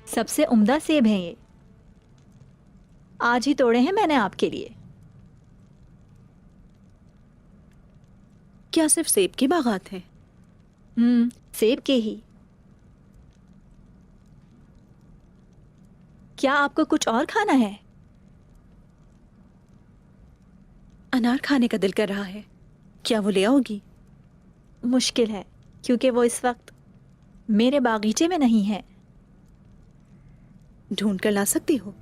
सबसे उम्दा सेब हैं ये। आज ही तोड़े हैं मैंने आपके लिए। क्या सिर्फ सेब की बागात है? सेब के ही। क्या आपको कुछ और खाना है? अनार खाने का दिल कर रहा है, क्या वो ले आओगी? मुश्किल है क्योंकि वो इस वक्त मेरे बागीचे में नहीं है। ढूंढ कर ला सकती हो।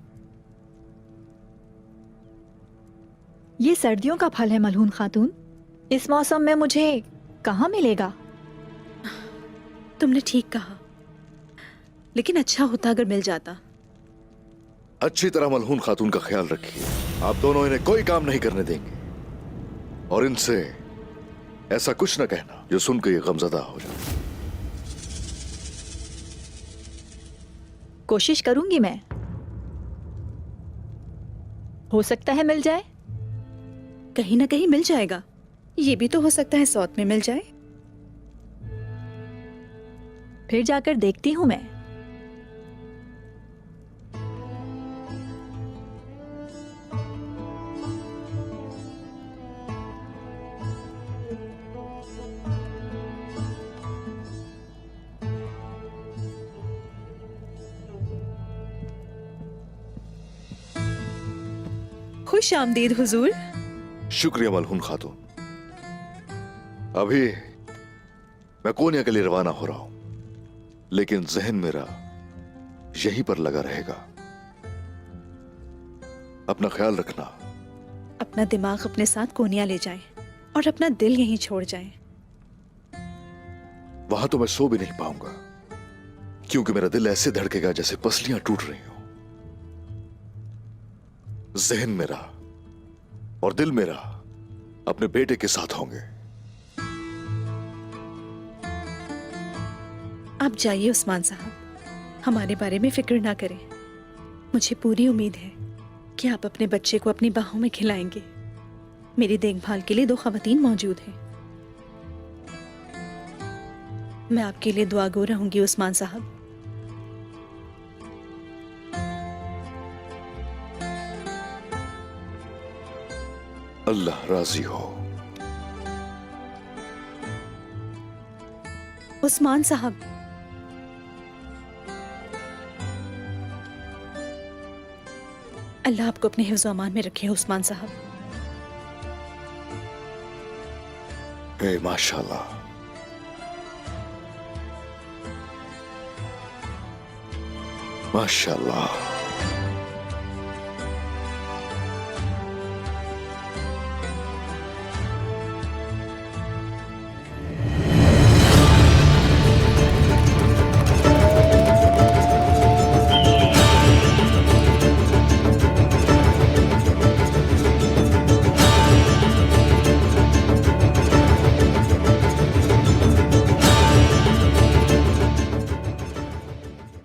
ये सर्दियों का फल है मलहून खातून। इस मौसम में मुझे कहाँ मिलेगा? तुमने ठीक कहा, लेकिन अच्छा होता अगर मिल जाता। अच्छी तरह मलहून खातून का ख्याल रखिए। आप दोनों इन्हें कोई काम नहीं करने देंगे, और इनसे ऐसा कुछ न कहना जो सुनकर ये गमजदा हो जाए। कोशिश करूंगी मैं। हो सकता है मिल जाए। कहीं ना कहीं मिल जाएगा। ये भी तो हो सकता है सौत में मिल जाए। फिर जाकर देखती हूं मैं। खुश आमदीद हुजूर। शुक्रिया मलहून खातून। अभी मैं कोनिया के लिए रवाना हो रहा हूं, लेकिन जहन मेरा यहीं पर लगा रहेगा। अपना ख्याल रखना। अपना दिमाग अपने साथ कोनिया ले जाएं और अपना दिल यहीं छोड़ जाएं। वहां तो मैं सो भी नहीं पाऊंगा, क्योंकि मेरा दिल ऐसे धड़केगा जैसे पसलियां टूट रही हो। जहन मेरा और दिल मेरा अपने बेटे के साथ होंगे। आप जाइए उस्मान साहब, हमारे बारे में फिक्र ना करें। मुझे पूरी उम्मीद है कि आप अपने बच्चे को अपनी बाहों में खिलाएंगे। मेरी देखभाल के लिए 2 खवातीन मौजूद हैं। मैं आपके लिए दुआगो रहूंगी उस्मान साहब। अल्लाह राजी हो। उस्मान साहब, अल्लाह आपको अपने हिफ्ज़ अमान में रखे उस्मान साहब। माशाल्लाह। माशाल्लाह।